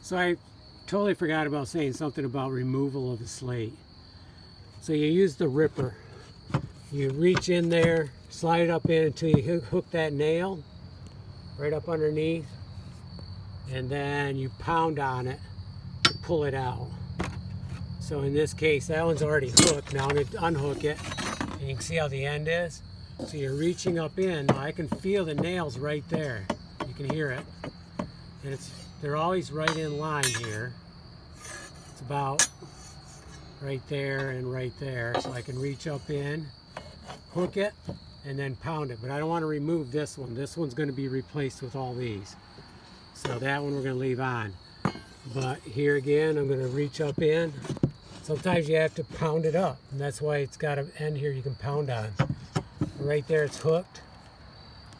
So I totally forgot about saying something about removal of the slate. So you use the ripper. You reach in there, slide it up in until you hook that nail right up underneath, and then you pound on it to pull it out. So in this case, that one's already hooked. Now I'm going to unhook it, and you can see how the end is. So you're reaching up in. Now I can feel the nails right there. You can hear it. And they're always right in line here. It's about right there and right there. So I can reach up in, hook it, and then pound it. But I don't want to remove this one. This one's going to be replaced with all these. So that one we're going to leave on. But here again, I'm going to reach up in. Sometimes you have to pound it up, and that's why it's got an end here you can pound on. Right there, it's hooked.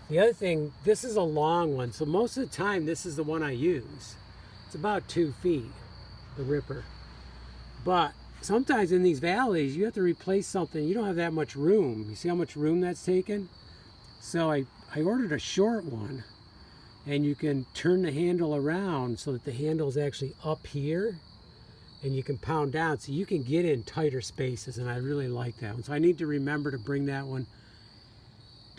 The other thing, this is a long one, so most of the time this is the one I use. It's about 2 feet, the ripper. But sometimes in these valleys, you have to replace something. You don't have that much room. You see how much room that's taken? So I ordered a short one, and you can turn the handle around so that the handle is actually up here, and you can pound down so you can get in tighter spaces, and I really like that one. So I need to remember to bring that one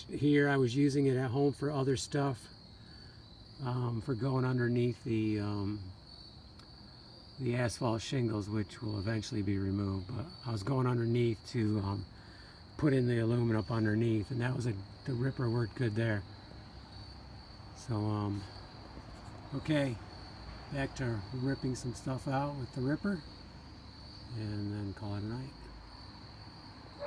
here. I was using it at home for other stuff, for going underneath the asphalt shingles, which will eventually be removed. But I was going underneath to put in the aluminum up underneath, and that was the ripper worked good there. So okay, back to ripping some stuff out with the ripper, and then call it a night.